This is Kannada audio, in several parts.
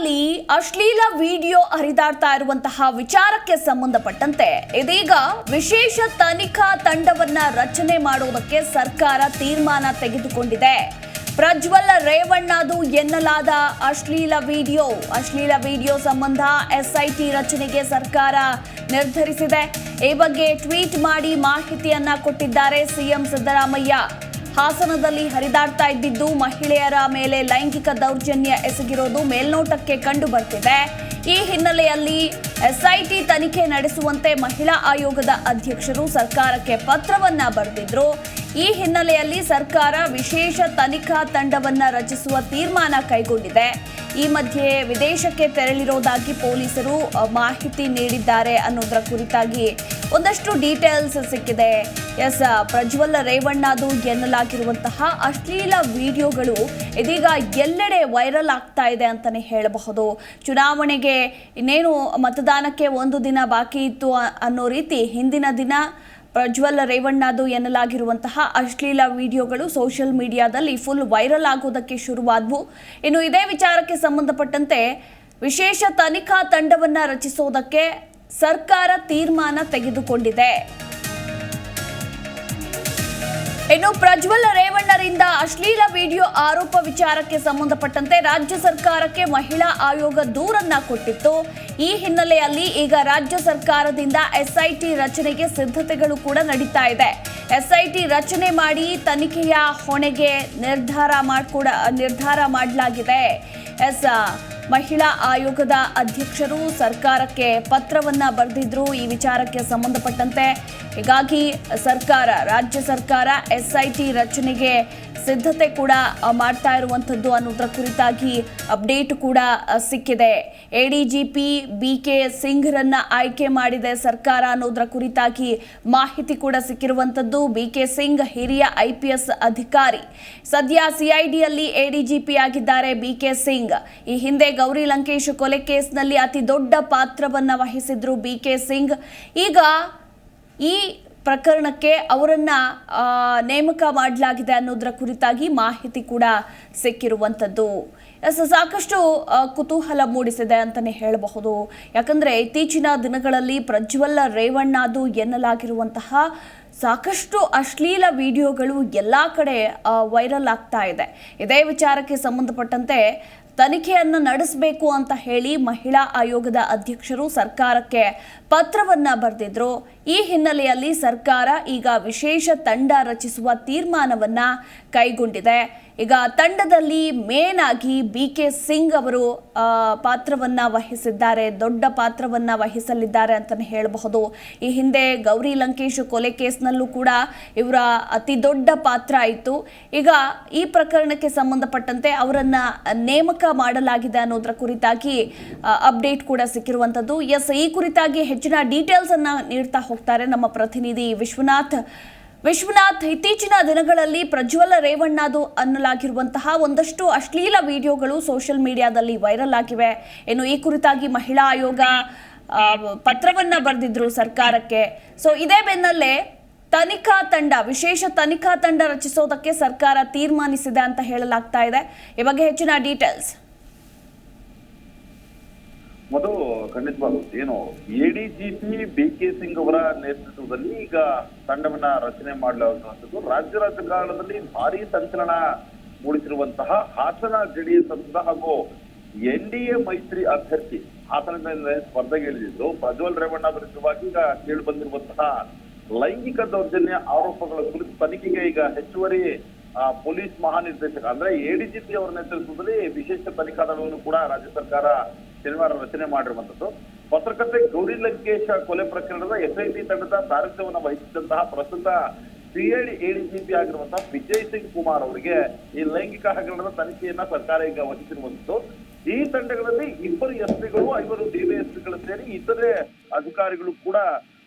ಹಾಸನದಲ್ಲಿ ಅಶ್ಲೀಲ ವಿಡಿಯೋ ಹರಿದಾಡ್ತಾ ಇರುವಂತಹ ವಿಚಾರಕ್ಕೆ ಸಂಬಂಧಪಟ್ಟಂತೆ ಇದೀಗ ವಿಶೇಷ ತನಿಖಾ ತಂಡವನ್ನ ರಚನೆ ಮಾಡುವುದಕ್ಕೆ ಸರ್ಕಾರ ತೀರ್ಮಾನ ತೆಗೆದುಕೊಂಡಿದೆ. ಪ್ರಜ್ವಲ್ ರೇವಣ್ಣದು ಎನ್ನಲಾದ ಅಶ್ಲೀಲ ವಿಡಿಯೋ ಸಂಬಂಧ ಎಸ್ಐಟಿ ರಚನೆಗೆ ಸರ್ಕಾರ ನಿರ್ಧರಿಸಿದೆ. ಈ ಬಗ್ಗೆ ಟ್ವೀಟ್ ಮಾಡಿ ಮಾಹಿತಿಯನ್ನ ಕೊಟ್ಟಿದ್ದಾರೆ ಸಿಎಂ ಸಿದ್ದರಾಮಯ್ಯ. ಹಾಸನದಲ್ಲಿ ಹರಿದಾಡ್ತಾ ಇದ್ದಿದ್ದು ಮಹಿಳೆಯರ ಮೇಲೆ ಲೈಂಗಿಕ ದೌರ್ಜನ್ಯ ಎಸಗಿರೋದು ಮೇಲ್ನೋಟಕ್ಕೆ ಕಂಡು ಬರ್ತಿದೆ. ಈ ಹಿನ್ನೆಲೆಯಲ್ಲಿ ಎಸ್ಐಟಿ ತನಿಖೆ ನಡೆಸುವಂತೆ ಮಹಿಳಾ ಆಯೋಗದ ಅಧ್ಯಕ್ಷರು ಸರ್ಕಾರಕ್ಕೆ ಪತ್ರವನ್ನ ಬರೆದಿದ್ರು. ಈ ಹಿನ್ನೆಲೆಯಲ್ಲಿ ಸರ್ಕಾರ ವಿಶೇಷ ತನಿಖಾ ತಂಡವನ್ನ ರಚಿಸುವ ತೀರ್ಮಾನ ಕೈಗೊಂಡಿದೆ. ಈ ಮಧ್ಯೆ ವಿದೇಶಕ್ಕೆ ತೆರಳಿರೋದಾಗಿ ಪೊಲೀಸರು ಮಾಹಿತಿ ನೀಡಿದ್ದಾರೆ ಅನ್ನೋದರ ಕುರಿತಾಗಿ ಒಂದಷ್ಟು ಡೀಟೇಲ್ಸ್ ಸಿಕ್ಕಿದೆ. ಪ್ರಜ್ವಲ್ ರೇವಣ್ಣದು ಎನ್ನಲಾಗಿರುವಂತಹ ಅಶ್ಲೀಲ ವಿಡಿಯೋಗಳು ಇದೀಗ ಎಲ್ಲೆಡೆ ವೈರಲ್ ಆಗ್ತಾ ಇದೆ ಅಂತಾನೆ ಹೇಳಬಹುದು. ಚುನಾವಣೆಗೆ ಇನ್ನೇನು ಮತದಾನಕ್ಕೆ ಒಂದು ದಿನ ಬಾಕಿ ಇತ್ತು ಅನ್ನೋ ರೀತಿ ಹಿಂದಿನ ದಿನ ಪ್ರಜ್ವಲ್ ರೇವಣ್ಣದು ಎನ್ನಲಾಗಿರುವಂತಹ ಅಶ್ಲೀಲ ವಿಡಿಯೋಗಳು ಸೋಷಿಯಲ್ ಮೀಡಿಯಾದಲ್ಲಿ ಫುಲ್ ವೈರಲ್ ಆಗೋದಕ್ಕೆ ಶುರುವಾದವು. ಇನ್ನು ಇದೇ ವಿಚಾರಕ್ಕೆ ಸಂಬಂಧಪಟ್ಟಂತೆ ವಿಶೇಷ ತನಿಖಾ ತಂಡವನ್ನ ರಚಿಸೋದಕ್ಕೆ ಸರ್ಕಾರ ತೀರ್ಮಾನ ತೆಗೆದುಕೊಂಡಿದೆ. ಇನ್ನು ಪ್ರಜ್ವಲ್ ರೇವಣ್ಣರಿಂದ ಅಶ್ಲೀಲ ವಿಡಿಯೋ ಆರೋಪ ವಿಚಾರಕ್ಕೆ ಸಂಬಂಧಪಟ್ಟಂತೆ ರಾಜ್ಯ ಸರ್ಕಾರಕ್ಕೆ ಮಹಿಳಾ ಆಯೋಗ ದೂರನ್ನ ಕೊಟ್ಟಿತ್ತು. ಈ ಹಿನ್ನೆಲೆಯಲ್ಲಿ ಈಗ ರಾಜ್ಯ ಸರ್ಕಾರದಿಂದ ಎಸ್ಐಟಿ ರಚನೆಗೆ ಸಿದ್ಧತೆಗಳು ಕೂಡ ನಡೀತಾ ಇದೆ. ಎಸ್ಐಟಿ ರಚನೆ ಮಾಡಿ ತನಿಖೆಯ ಹೊಣೆಗೆ ನಿರ್ಧಾರ ಮಾಡಲಾಗಿದೆ. ಮಹಿಳಾ ಆಯೋಗದ ಅಧ್ಯಕ್ಷರು ಸರ್ಕಾರಕ್ಕೆ ಪತ್ರವನ್ನ ಬರೆದಿದ್ರು ಈ ವಿಚಾರಕ್ಕೆ ಸಂಬಂಧಪಟ್ಟಂತೆ. ಹೀಗಾಗಿ ರಾಜ್ಯ ಸರ್ಕಾರ ಎಸ್ಐಟಿ ರಚನೆಗೆ ಸಿದ್ಧತೆ ಕೂಡ ಮಾಡ್ತಾ ಇರುವಂಥದ್ದು ಅನ್ನೋದರ ಕುರಿತಾಗಿ ಅಪ್ಡೇಟ್ ಕೂಡ ಸಿಕ್ಕಿದೆ. ಎಡಿಜಿಪಿ ಬಿಕೆ ಸಿಂಗ್ರನ್ನ ಆಯ್ಕೆ ಮಾಡಿದೆ ಸರ್ಕಾರ ಅನ್ನೋದರ ಕುರಿತಾಗಿ ಮಾಹಿತಿ ಕೂಡ ಸಿಕ್ಕಿರುವಂಥದ್ದು. ಬಿಕೆ ಸಿಂಗ್ ಹಿರಿಯ IPS ಅಧಿಕಾರಿ, ಸದ್ಯ ಸಿಐಡಿಯಲ್ಲಿ ಎಡಿಜಿಪಿ ಆಗಿದ್ದಾರೆ ಬಿಕೆ ಸಿಂಗ್. ಈ ಹಿಂದೆ ಗೌರಿ ಲಂಕೇಶ್ ಕೊಲೆ ಕೇಸ್ನಲ್ಲಿ ಅತಿ ದೊಡ್ಡ ಪಾತ್ರವನ್ನ ವಹಿಸಿದ್ರು ಬಿಕೆ ಸಿಂಗ್. ಈಗ ಈ ಪ್ರಕರಣಕ್ಕೆ ಅವರನ್ನ ನೇಮಕ ಮಾಡಲಾಗಿದೆ ಅನ್ನೋದರ ಕುರಿತಾಗಿ ಮಾಹಿತಿ ಕೂಡ ಸಿಕ್ಕಿರುವಂಥದ್ದು. ಸಾಕಷ್ಟು ಕುತೂಹಲ ಮೂಡಿಸಿದೆ ಅಂತಾನೆ ಹೇಳಬಹುದು. ಯಾಕಂದ್ರೆ ಇತ್ತೀಚಿನ ದಿನಗಳಲ್ಲಿ ಪ್ರಜ್ವಲ್ ರೇವಣ್ಣದು ಎನ್ನಲಾಗಿರುವಂತಹ ಸಾಕಷ್ಟು ಅಶ್ಲೀಲ ವಿಡಿಯೋಗಳು ಎಲ್ಲ ಕಡೆ ವೈರಲ್ ಆಗ್ತಾ ಇದೆ. ಇದೇ ವಿಚಾರಕ್ಕೆ ಸಂಬಂಧಪಟ್ಟಂತೆ ತನಿಖೆಯನ್ನು ನಡೆಸಬೇಕು ಅಂತ ಹೇಳಿ ಮಹಿಳಾ ಆಯೋಗದ ಅಧ್ಯಕ್ಷರು ಸರ್ಕಾರಕ್ಕೆ ಪತ್ರವನ್ನ ಬರೆದಿದ್ರು. ಈ ಹಿನ್ನೆಲೆಯಲ್ಲಿ ಸರ್ಕಾರ ಈಗ ವಿಶೇಷ ತಂಡ ರಚಿಸುವ ತೀರ್ಮಾನವನ್ನ ಕೈಗೊಂಡಿದೆ. ಈಗ ತಂಡದಲ್ಲಿ ಮೇನ್ ಆಗಿ ಬಿಕೆ ಸಿಂಗ್ ಅವರು ಪಾತ್ರವನ್ನ ವಹಿಸಿದ್ದಾರೆ, ದೊಡ್ಡ ಪಾತ್ರವನ್ನ ವಹಿಸಲಿದ್ದಾರೆ ಅಂತಾನೆ ಹೇಳಬಹುದು. ಈ ಹಿಂದೆ ಗೌರಿ ಲಂಕೇಶ್ ಕೊಲೆ ಕೇಸ್ನಲ್ಲೂ ಕೂಡ ಇವರ ಅತಿ ದೊಡ್ಡ ಪಾತ್ರ ಆಯಿತು. ಈಗ ಈ ಪ್ರಕರಣಕ್ಕೆ ಸಂಬಂಧಪಟ್ಟಂತೆ ಅವರನ್ನ ನೇಮಕ ಮಾಡಲಾಗಿದೆ ಅನ್ನೋದರ ಕುರಿತಾಗಿ ಅಪ್ಡೇಟ್ ಕೂಡ ಸಿಕ್ಕಿರುವಂಥದ್ದು. ಈ ಕುರಿತಾಗಿ ಹೆಚ್ಚಿನ ಡೀಟೇಲ್ಸ್ ಅನ್ನ ನೀಡ್ತಾ ಹೋಗ್ತಾರೆ ನಮ್ಮ ಪ್ರತಿನಿಧಿ ವಿಶ್ವನಾಥ್. ಇತ್ತೀಚಿನ ದಿನಗಳಲ್ಲಿ ಪ್ರಜ್ವಲ್ ರೇವಣ್ಣದು ಅನ್ನಲಾಗಿರುವಂತಹ ಒಂದಷ್ಟು ಅಶ್ಲೀಲ ವಿಡಿಯೋಗಳು ಸೋಷಿಯಲ್ ಮೀಡಿಯಾದಲ್ಲಿ ವೈರಲ್ ಆಗಿವೆ. ಇನ್ನು ಈ ಕುರಿತಾಗಿ ಮಹಿಳಾ ಆಯೋಗ ಪತ್ರವನ್ನ ಬರೆದಿದ್ರು ಸರ್ಕಾರಕ್ಕೆ. ಇದೇ ಬೆನ್ನಲ್ಲೇ ವಿಶೇಷ ತನಿಖಾ ತಂಡ ರಚಿಸೋದಕ್ಕೆ ಸರ್ಕಾರ ತೀರ್ಮಾನಿಸಿದೆ ಅಂತ ಹೇಳಲಾಗ್ತಾ ಇದೆ. ಈ ಬಗ್ಗೆ ಹೆಚ್ಚಿನ ಡೀಟೇಲ್ಸ್. ಖಂಡಿತವಾಗ್ಲೂ ಏನು ಎಡಿಜಿಪಿ ಬಿಕೆ ಸಿಂಗ್ ಅವರ ನೇತೃತ್ವದಲ್ಲಿ ಈಗ ತಂಡವನ್ನ ರಚನೆ ಮಾಡಲಾಗುವಂತದ್ದು ರಾಜ್ಯ ರಾಜಕಾರಣದಲ್ಲಿ ಭಾರಿ ಸಂಚಲನ ಮೂಡಿಸಿರುವಂತಹ ಹಾಸನ ಜೆಡಿಎಸ್ ಸಂಸದ ಹಾಗೂ NDA ಮೈತ್ರಿ ಅಭ್ಯರ್ಥಿ ಹಾಸನದಿಂದ ಸ್ಪರ್ಧೆಗೆ ಇಳಿದಿದ್ದು ಪ್ರಜ್ವಲ್ ರೇವಣ್ಣ ವಿರುದ್ಧವಾಗಿ ಈಗ ಕೇಳಿ ಬಂದಿರುವಂತಹ ಲೈಂಗಿಕ ದೌರ್ಜನ್ಯ ಆರೋಪಗಳ ಕುರಿತು ತನಿಖೆಗೆ ಈಗ ಹೆಚ್ಚುವರಿ ಪೊಲೀಸ್ ಮಹಾನಿರ್ದೇಶಕ ಅಂದ್ರೆ ಎಡಿಜಿಪಿ ಅವರ ನೇತೃತ್ವದಲ್ಲಿ ವಿಶೇಷ ತನಿಖಾ ದಳವನ್ನು ಕೂಡ ರಾಜ್ಯ ಸರ್ಕಾರ ಶನಿವಾರ ರಚನೆ ಮಾಡಿರುವಂತದ್ದು. ಪತ್ರಕರ್ತೆ ಗೌರಿ ಲಂಕೇಶ್ ಕೊಲೆ ಪ್ರಕರಣದ SIT ತಂಡದ ಸಾರಥ್ಯವನ್ನು ವಹಿಸಿದಂತಹ ಪ್ರಸ್ತುತ CID ಎಡಿಜಿಪಿ ಆಗಿರುವಂತಹ ವಿಜಯ್ ಸಿಂಗ್ ಕುಮಾರ್ ಅವರಿಗೆ ಈ ಲೈಂಗಿಕ ಹಗರಣದ ತನಿಖೆಯನ್ನ ಸರ್ಕಾರ ಈಗ ವಹಿಸಿರುವಂತದ್ದು. ಈ ತಂಡಗಳಲ್ಲಿ 2 SP ಗಳು 5 DYSPಗಳು ಸೇರಿ ಇತರೆ ಅಧಿಕಾರಿಗಳು ಕೂಡ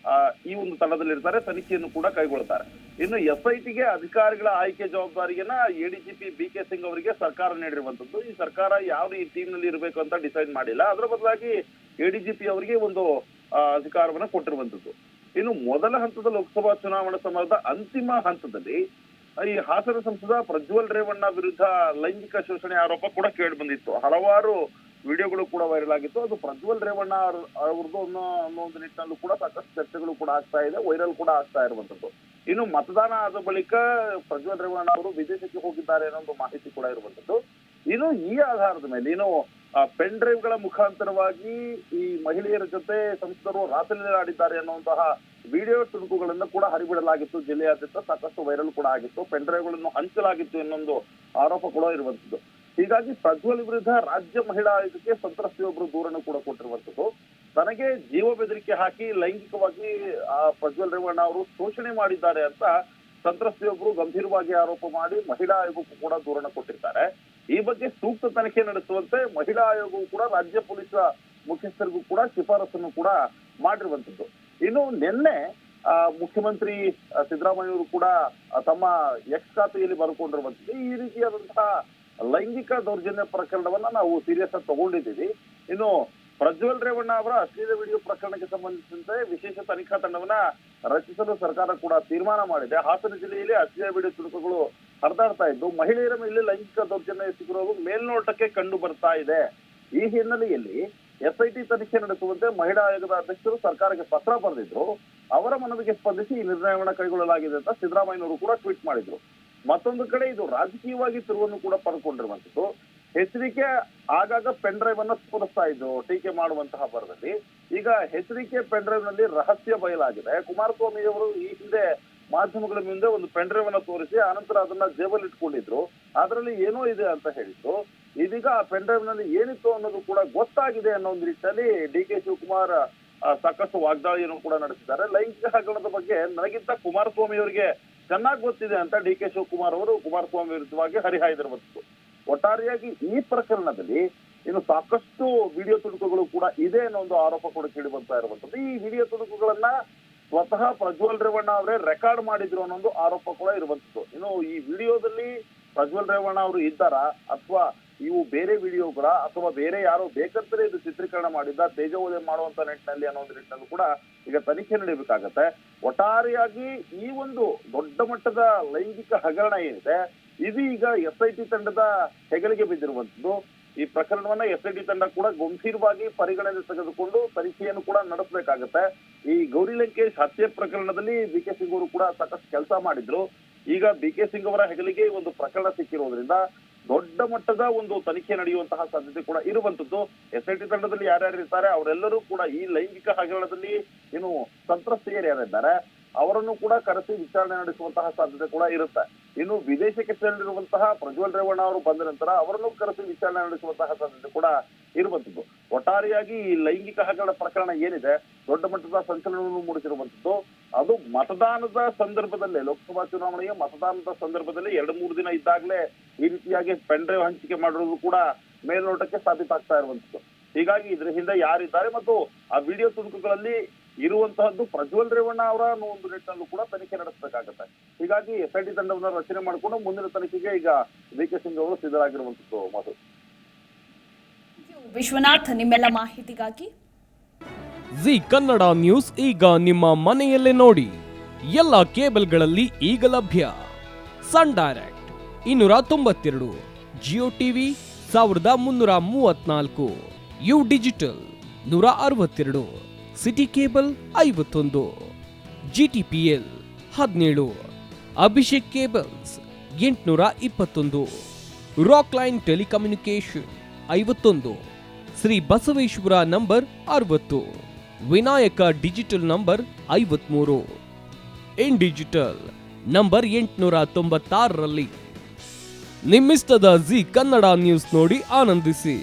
ಈ ಒಂದು ತಂಡದಲ್ಲಿರ್ತಾರೆ, ತನಿಖೆಯನ್ನು ಕೂಡ ಕೈಗೊಳ್ಳುತ್ತಾರೆ. ಇನ್ನು SITಗೆ ಅಧಿಕಾರಿಗಳ ಆಯ್ಕೆ ಜವಾಬ್ದಾರಿಯನ್ನ ಎಡಿಜಿಪಿ ಬಿಕೆ ಸಿಂಗ್ ಅವರಿಗೆ ಸರ್ಕಾರ ನೀಡಿರುವಂತದ್ದು. ಈ ಸರ್ಕಾರ ಯಾವ ಈ ಟೀಮ್ ನಲ್ಲಿ ಇರಬೇಕು ಅಂತ ಡಿಸೈಡ್ ಮಾಡಿಲ್ಲ, ಅದರ ಬದಲಾಗಿ ಎಡಿಜಿಪಿ ಅವರಿಗೆ ಒಂದು ಅಧಿಕಾರವನ್ನ ಕೊಟ್ಟಿರುವಂತದ್ದು. ಇನ್ನು ಮೊದಲ ಹಂತದ ಲೋಕಸಭಾ ಚುನಾವಣಾ ಸಮರದ ಅಂತಿಮ ಹಂತದಲ್ಲಿ ಈ ಹಾಸನ ಸಂಸದ ಪ್ರಜ್ವಲ್ ರೇವಣ್ಣ ವಿರುದ್ಧ ಲೈಂಗಿಕ ಶೋಷಣೆ ಆರೋಪ ಕೂಡ ಕೇಳಿ ಬಂದಿತ್ತು. ಹಲವಾರು ವಿಡಿಯೋಗಳು ಕೂಡ ವೈರಲ್ ಆಗಿತ್ತು. ಅದು ಪ್ರಜ್ವಲ್ ರೇವಣ್ಣ ಅವ್ರದ್ದು ಅನ್ನೋ ಒಂದು ನಿಟ್ಟಿನಲ್ಲೂ ಕೂಡ ಸಾಕಷ್ಟು ಚರ್ಚೆಗಳು ಕೂಡ ಆಗ್ತಾ ಇದೆ, ವೈರಲ್ ಕೂಡ ಆಗ್ತಾ ಇರುವಂತದ್ದು. ಇನ್ನು ಮತದಾನ ಆದ ಬಳಿಕ ಪ್ರಜ್ವಲ್ ರೇವಣ್ಣ ಅವರು ವಿದೇಶಕ್ಕೆ ಹೋಗಿದ್ದಾರೆ ಅನ್ನೋ ಒಂದು ಮಾಹಿತಿ ಕೂಡ ಇರುವಂತದ್ದು. ಇನ್ನು ಈ ಆಧಾರದ ಮೇಲೆ ಪೆನ್ ಡ್ರೈವ್ ಗಳ ಮುಖಾಂತರವಾಗಿ ಈ ಮಹಿಳೆಯರ ಜೊತೆ ಸಂಸದರು ರಾತ್ರಿ ಆಡಿದ್ದಾರೆ ಅನ್ನುವಂತಹ ವಿಡಿಯೋ ತುಣುಕುಗಳನ್ನು ಕೂಡ ಹರಿಬಿಡಲಾಗಿತ್ತು. ಜಿಲ್ಲೆಯಾದ್ಯಂತ ಸಾಕಷ್ಟು ವೈರಲ್ ಕೂಡ ಆಗಿತ್ತು. ಪೆನ್ ಡ್ರೈವ್ ಗಳನ್ನು ಹಂಚಲಾಗಿತ್ತು ಎನ್ನೊಂದು ಆರೋಪ ಕೂಡ ಇರುವಂತದ್ದು. ಹೀಗಾಗಿ ಪ್ರಜ್ವಲ್ ವಿರುದ್ಧ ರಾಜ್ಯ ಮಹಿಳಾ ಆಯೋಗಕ್ಕೆ ಸಂತ್ರಸ್ತೆಯೊಬ್ಬರು ದೂರನ್ನು ಕೂಡ ಕೊಟ್ಟಿರುವಂತದ್ದು. ತನಗೆ ಜೀವ ಬೆದರಿಕೆ ಹಾಕಿ ಲೈಂಗಿಕವಾಗಿ ಪ್ರಜ್ವಲ್ ರೇವಣ್ಣ ಅವರು ಶೋಷಣೆ ಮಾಡಿದ್ದಾರೆ ಅಂತ ಸಂತ್ರಸ್ತೆಯೊಬ್ಬರು ಗಂಭೀರವಾಗಿ ಆರೋಪ ಮಾಡಿ ಮಹಿಳಾ ಆಯೋಗಕ್ಕೂ ಕೂಡ ದೂರನ್ನು ಕೊಟ್ಟಿದ್ದಾರೆ. ಈ ಬಗ್ಗೆ ಸೂಕ್ತ ತನಿಖೆ ನಡೆಸುವಂತೆ ಮಹಿಳಾ ಆಯೋಗವು ಕೂಡ ರಾಜ್ಯ ಪೊಲೀಸ್ ಮುಖ್ಯಸ್ಥರಿಗೂ ಕೂಡ ಶಿಫಾರಸನ್ನು ಕೂಡ ಮಾಡಿರುವಂತದ್ದು. ಇನ್ನು ನಿನ್ನೆ ಮುಖ್ಯಮಂತ್ರಿ ಸಿದ್ದರಾಮಯ್ಯವರು ಕೂಡ ತಮ್ಮ ಎಕ್ಸ್ ಖಾತೆಯಲ್ಲಿ ಬರ್ಕೊಂಡಿರುವಂತದ್ದು. ಈ ರೀತಿಯಾದಂತಹ ಲೈಂಗಿಕ ದೌರ್ಜನ್ಯ ಪ್ರಕರಣವನ್ನ ನಾವು ಸೀರಿಯಸ್ ಆಗಿ ತಗೊಂಡಿದ್ದೀವಿ. ಇನ್ನು ಪ್ರಜ್ವಲ್ ರೇವಣ್ಣ ಅವರ ಅಶ್ಲೀಲ ವಿಡಿಯೋ ಪ್ರಕರಣಕ್ಕೆ ಸಂಬಂಧಿಸಿದಂತೆ ವಿಶೇಷ ತನಿಖಾ ತಂಡವನ್ನ ರಚಿಸಲು ಸರ್ಕಾರ ಕೂಡ ತೀರ್ಮಾನ ಮಾಡಿದೆ. ಹಾಸನ ಜಿಲ್ಲೆಯಲ್ಲಿ ಅಶ್ಲೀಲ ವಿಡಿಯೋ ತುಣುಕುಗಳು ಹರಿದಾಡ್ತಾ ಇದ್ದು ಮಹಿಳೆಯರ ಮೇಲೆ ಲೈಂಗಿಕ ದೌರ್ಜನ್ಯ ಎಸಗಿರೋದು ಮೇಲ್ನೋಟಕ್ಕೆ ಕಂಡು ಬರ್ತಾ ಇದೆ. ಈ ಹಿನ್ನೆಲೆಯಲ್ಲಿ SIT ತನಿಖೆ ನಡೆಸುವಂತೆ ಮಹಿಳಾ ಆಯೋಗದ ಅಧ್ಯಕ್ಷರು ಸರ್ಕಾರಕ್ಕೆ ಪತ್ರ ಬರೆದಿದ್ರು. ಅವರ ಮನವಿಗೆ ಸ್ಪಂದಿಸಿ ಈ ನಿರ್ಣಯವನ್ನು ಕೈಗೊಳ್ಳಲಾಗಿದೆ ಅಂತ ಸಿದ್ದರಾಮಯ್ಯನವರು ಕೂಡ ಟ್ವೀಟ್ ಮಾಡಿದ್ರು. ಮತ್ತೊಂದು ಕಡೆ ಇದು ರಾಜಕೀಯವಾಗಿ ತಿರುವನ್ನು ಕೂಡ ಪಡ್ಕೊಂಡಿರುವಂತದ್ದು. HDK ಆಗಾಗ ಪೆನ್ ಡ್ರೈವ್ ಅನ್ನ ತೋರಿಸ್ತಾ ಇದ್ರು ಟೀಕೆ ಮಾಡುವಂತಹ ಬರದಲ್ಲಿ. ಈಗ HDK ಪೆನ್ ಡ್ರೈವ್ ನಲ್ಲಿ ರಹಸ್ಯ ಬಯಲಾಗಿದೆ. ಕುಮಾರಸ್ವಾಮಿ ಅವರು ಈ ಹಿಂದೆ ಮಾಧ್ಯಮಗಳ ಮುಂದೆ ಒಂದು ಪೆನ್ ಡ್ರೈವ್ ಅನ್ನ ತೋರಿಸಿ ಆನಂತರ ಅದನ್ನ ಜೇಬಲ್ಲಿ ಇಟ್ಕೊಂಡಿದ್ರು. ಅದರಲ್ಲಿ ಏನೋ ಇದೆ ಅಂತ ಹೇಳಿದ್ರು. ಇದೀಗ ಆ ಪೆನ್ ಡ್ರೈವ್ ನಲ್ಲಿ ಏನಿತ್ತು ಅನ್ನೋದು ಕೂಡ ಗೊತ್ತಾಗಿದೆ ಅನ್ನೋ ಒಂದು ನಿಟ್ಟಿನಲ್ಲಿ DK ಶಿವಕುಮಾರ್ ಸಾಕಷ್ಟು ವಾಗ್ದಾಳಿಯನ್ನು ಕೂಡ ನಡೆಸಿದ್ದಾರೆ. ಲೈಂಗಿಕ ಹಗರಣದ ಬಗ್ಗೆ ನನಗಿಂತ ಕುಮಾರಸ್ವಾಮಿ ಅವರಿಗೆ ಚೆನ್ನಾಗಿ ಗೊತ್ತಿದೆ ಅಂತ DK ಶಿವಕುಮಾರ್ ಅವರು ಕುಮಾರಸ್ವಾಮಿ ವಿರುದ್ಧವಾಗಿ ಹರಿಹಾಯ್ದಿರುವಂತದ್ದು. ಒಟ್ಟಾರೆಯಾಗಿ ಈ ಪ್ರಕರಣದಲ್ಲಿ ಇನ್ನು ಸಾಕಷ್ಟು ವಿಡಿಯೋ ತುಣುಕುಗಳು ಕೂಡ ಇದೆ ಅನ್ನೋ ಒಂದು ಆರೋಪ ಕೂಡ ಕೇಳಿ ಬರ್ತಾ ಇರುವಂತದ್ದು. ಈ ವಿಡಿಯೋ ತುಣುಕುಗಳನ್ನ ಸ್ವತಃ ಪ್ರಜ್ವಲ್ ರೇವಣ್ಣ ಅವರೇ ರೆಕಾರ್ಡ್ ಮಾಡಿದ್ರು ಅನ್ನೊಂದು ಆರೋಪ ಕೂಡ ಇರುವಂತದ್ದು. ಇನ್ನು ಈ ವಿಡಿಯೋದಲ್ಲಿ ಪ್ರಜ್ವಲ್ ರೇವಣ್ಣ ಅವರು ಇದ್ದಾರಾ ಅಥವಾ ಇವು ಬೇರೆ ವಿಡಿಯೋಗಳ ಅಥವಾ ಬೇರೆ ಯಾರೋ ಬೇಕಂತಲೇ ಇದು ಚಿತ್ರೀಕರಣ ಮಾಡಿದ್ದ ತೇಜೋವಧೆ ಮಾಡುವಂತ ನಿಟ್ಟಿನಲ್ಲಿ ಅನ್ನೋ ಒಂದು ನಿಟ್ಟಿನಲ್ಲೂ ಕೂಡ ಈಗ ತನಿಖೆ ನಡೆಯಬೇಕಾಗತ್ತೆ. ಒಟ್ಟಾರೆಯಾಗಿ ಈ ಒಂದು ದೊಡ್ಡ ಮಟ್ಟದ ಲೈಂಗಿಕ ಹಗರಣ ಏನಿದೆ ಇದು ಈಗ SIT ತಂಡದ ಹೆಗಲಿಗೆ ಬಿದ್ದಿರುವಂತದ್ದು. ಈ ಪ್ರಕರಣವನ್ನ SIT ತಂಡ ಕೂಡ ಗಂಭೀರವಾಗಿ ಪರಿಗಣನೆ ತೆಗೆದುಕೊಂಡು ತನಿಖೆಯನ್ನು ಕೂಡ ನಡೆಸಬೇಕಾಗತ್ತೆ. ಈ ಗೌರಿ ಲಂಕೇಶ್ ಹತ್ಯೆ ಪ್ರಕರಣದಲ್ಲಿ BK ಸಿಂಗ್ ಅವರು ಕೂಡ ಸಾಕಷ್ಟು ಕೆಲಸ ಮಾಡಿದ್ರು. ಈಗ BK ಸಿಂಗ್ ಅವರ ಹೆಗಲಿಗೆ ಒಂದು ಪ್ರಕರಣ ಸಿಕ್ಕಿರೋದ್ರಿಂದ ದೊಡ್ಡ ಮಟ್ಟದ ಒಂದು ತನಿಖೆ ನಡೆಯುವಂತಹ ಸಾಧ್ಯತೆ ಕೂಡ ಇರುವಂತದ್ದು. SIT ತಂಡದಲ್ಲಿ ಯಾರ್ಯಾರು ಇರ್ತಾರೆ ಅವರೆಲ್ಲರೂ ಕೂಡ ಈ ಲೈಂಗಿಕ ಹಗರಣದಲ್ಲಿ ಏನು ಸಂತ್ರಸ್ತೆಯರು ಯಾರಿದ್ದಾರೆ ಅವರನ್ನು ಕೂಡ ಕರೆಸಿ ವಿಚಾರಣೆ ನಡೆಸುವಂತಹ ಸಾಧ್ಯತೆ ಕೂಡ ಇರುತ್ತೆ. ಇನ್ನು ವಿದೇಶಕ್ಕೆ ತೆರಳಿರುವಂತಹ ಪ್ರಜ್ವಲ್ ರೇವಣ್ಣ ಅವರು ಬಂದ ನಂತರ ಅವರನ್ನು ಕರೆಸಿ ವಿಚಾರಣೆ ನಡೆಸುವಂತಹ ಸಾಧ್ಯತೆ ಕೂಡ ಇರುವಂತದ್ದು. ಒಟ್ಟಾರೆಯಾಗಿ ಈ ಲೈಂಗಿಕ ಹಗರಣ ಪ್ರಕರಣ ಏನಿದೆ ದೊಡ್ಡ ಮಟ್ಟದ ಸಂಚಲನವನ್ನು ಮೂಡಿಸಿರುವಂತದ್ದು. ಅದು ಮತದಾನದ ಸಂದರ್ಭದಲ್ಲೇ ಲೋಕಸಭಾ ಚುನಾವಣೆಯ ಮತದಾನದ ಸಂದರ್ಭದಲ್ಲಿ 2-3 ದಿನ ಇದ್ದಾಗಲೇ ಈ ರೀತಿಯಾಗಿ ಪೆನ್ ಡ್ರೈವ್ ಹಂಚಿಕೆ ಮಾಡಿರೋದು ಕೂಡ ಮೇಲ್ನೋಟಕ್ಕೆ ಸಾಬೀತಾಗ್ತಾ ಇರುವಂತದ್ದು. ಹೀಗಾಗಿ ಇದ್ರ ಹಿಂದೆ ಯಾರಿದ್ದಾರೆ ಮತ್ತು ಆ ವಿಡಿಯೋ ತುಣುಕುಗಳಲ್ಲಿ ಇರುವಂತಹದ್ದು ಪ್ರಜ್ವಲ್ ರೇವಣ್ಣ ಅವರ ಒಂದು ನಿಟ್ಟಿನಲ್ಲೂ ಕೂಡ ತನಿಖೆ ನಡೆಸಬೇಕಾಗತ್ತೆ. ಹೀಗಾಗಿ SIT ತಂಡವನ್ನು ರಚನೆ ಮಾಡಿಕೊಂಡು ಮುಂದಿನ ತನಿಖೆಗೆ ಈಗ BK ಸಿಂಗ್ ಅವರು ಸಿದ್ಧರಾಗಿರುವಂತದ್ದು. ಮಧು, ವಿಶ್ವನಾಥ್, ನಿಮ್ಮೆಲ್ಲ ಮಾಹಿತಿಗಾಗಿ. ಜಿ ಕನ್ನಡ ನ್ಯೂಸ್ ಈಗ ನಿಮ್ಮ ಮನೆಯಲ್ಲೇ ನೋಡಿ. ಎಲ್ಲ ಕೇಬಲ್ಗಳಲ್ಲಿ ಈಗ ಲಭ್ಯ. Sun Direct 292, Jio TV 1334, U digital 162, city cable 51, GTPL 17, Abhishek cables 821, rock line telecommunication 51, Shri Basaveshwara number 60, Vinayaka digital number 53, In digital number 896ರಲ್ಲಿ. ನಿಮ್ಮಿಸ್ತದ ಜಿ ಕನ್ನಡ ನ್ಯೂಸ್ ನೋಡಿ ಆನಂದಿಸಿ.